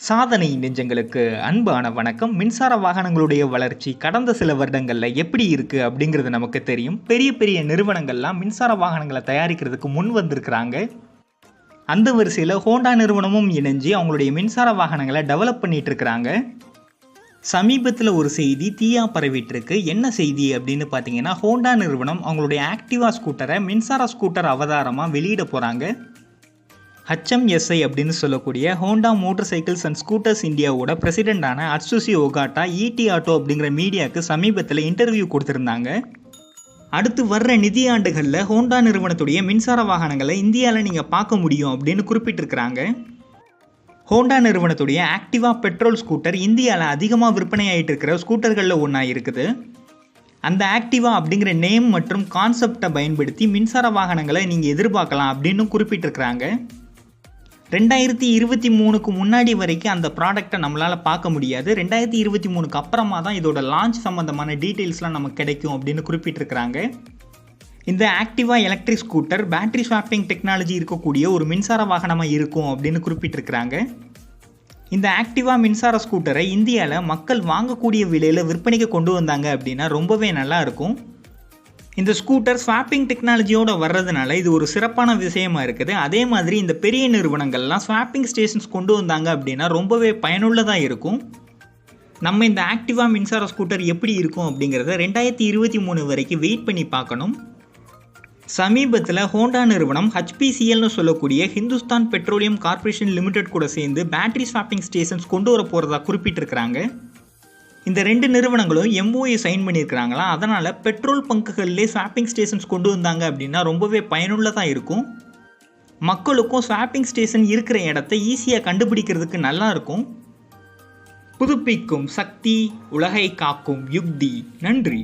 சாதனை நெஞ்சங்களுக்கு அன்பான வணக்கம். மின்சார வாகனங்களுடைய வளர்ச்சி கடந்த சில வருடங்களில் எப்படி இருக்குது அப்படிங்கிறது நமக்கு தெரியும். பெரிய பெரிய நிறுவனங்கள்லாம் மின்சார வாகனங்களை தயாரிக்கிறதுக்கு முன் வந்திருக்கிறாங்க. அந்த வரிசையில் ஹோண்டா நிறுவனமும் இணைஞ்சு அவங்களுடைய மின்சார வாகனங்களை டெவலப் பண்ணிட்டு இருக்கிறாங்க. சமீபத்தில் ஒரு செய்தி தீயா பரவிட்டு இருக்கு. என்ன செய்தி அப்படின்னு பார்த்தீங்கன்னா, ஹோண்டா நிறுவனம் அவங்களுடைய ஆக்டிவா ஸ்கூட்டரை மின்சார ஸ்கூட்டர் அவதாரமாக வெளியிட போகிறாங்க. HMSI அப்படின்னு சொல்லக்கூடிய Honda motor cycles and scooters இந்தியாவோட பிரசிடெண்டான அட்சுஷி ஒகாட்டா ET ஆட்டோ அப்படிங்கிற மீடியாவுக்கு சமீபத்தில் இன்டர்வியூ கொடுத்துருந்தாங்க. அடுத்து வர்ற நிதியாண்டுகளில் ஹோண்டா நிறுவனத்துடைய மின்சார வாகனங்களை இந்தியாவில் நீங்கள் பார்க்க முடியும் அப்படின்னு குறிப்பிட்டிருக்கிறாங்க. ஹோண்டா நிறுவனத்துடைய ஆக்டிவா பெட்ரோல் ஸ்கூட்டர் இந்தியாவில் அதிகமாக விற்பனையாகிட்டு இருக்கிற ஸ்கூட்டர்களில் ஒன்றா இருக்குது. அந்த ஆக்டிவா அப்படிங்கிற நேம் மற்றும் கான்செப்டை பயன்படுத்தி மின்சார வாகனங்களை நீங்கள் எதிர்பார்க்கலாம் அப்படின்னு குறிப்பிட்டிருக்கிறாங்க. 2023க்கு முன்னாடி வரைக்கும் அந்த ப்ராடக்டை நம்மளால் பார்க்க முடியாது. 2023க்கு அப்புறமா தான் இதோட லான்ச் சம்மந்தமான டீட்டெயில்ஸ்லாம் நமக்கு கிடைக்கும் அப்படின்னு குறிப்பிட்டிருக்கிறாங்க. இந்த Activa electric scooter battery swapping technology இருக்கக்கூடிய ஒரு மின்சார வாகனமாக இருக்கும் அப்படின்னு குறிப்பிட்டிருக்கிறாங்க. இந்த ஆக்டிவா மின்சார ஸ்கூட்டரை இந்தியாவில் மக்கள் வாங்கக்கூடிய விலையில் விற்பனைக்கு கொண்டு வந்தாங்க அப்படின்னா ரொம்பவே நல்லா இருக்கும். இந்த ஸ்கூட்டர் ஸ்வாப்பிங் டெக்னாலஜியோடு வர்றதுனால இது ஒரு சிறப்பான விஷயமா இருக்குது. அதே மாதிரி இந்த பெரிய நிறுவனங்கள்லாம் ஸ்வாப்பிங் ஸ்டேஷன்ஸ் கொண்டு வந்தாங்க அப்படின்னா ரொம்பவே பயனுள்ளதாக இருக்கும். நம்ம இந்த ஆக்டிவா மின்சார ஸ்கூட்டர் எப்படி இருக்கும் அப்படிங்கிறத 2023 வரைக்கும் வெயிட் பண்ணி பார்க்கணும். சமீபத்தில் ஹோண்டா நிறுவனம் HPCLன்னு சொல்லக்கூடிய ஹிந்துஸ்தான் பெட்ரோலியம் கார்பரேஷன் லிமிடெட் கூட சேர்ந்து பேட்டரி ஸ்வாப்பிங் ஸ்டேஷன்ஸ் கொண்டு வர போகிறதா குறிப்பிட்டிருக்கிறாங்க. இந்த ரெண்டு நிறுவனங்களும் MOU சைன் பண்ணியிருக்கிறாங்களா. அதனால் பெட்ரோல் பங்குகளிலே ஸ்வாப்பிங் ஸ்டேஷன்ஸ் கொண்டு வந்தாங்க அப்படின்னா ரொம்பவே பயனுள்ளதாக இருக்கும். மக்களுக்கும் ஸ்வாப்பிங் ஸ்டேஷன் இருக்கிற இடத்த ஈஸியாக கண்டுபிடிக்கிறதுக்கு நல்லா இருக்கும். புதுப்பிக்கும் சக்தி, உலகை காக்கும் யுக்தி. நன்றி.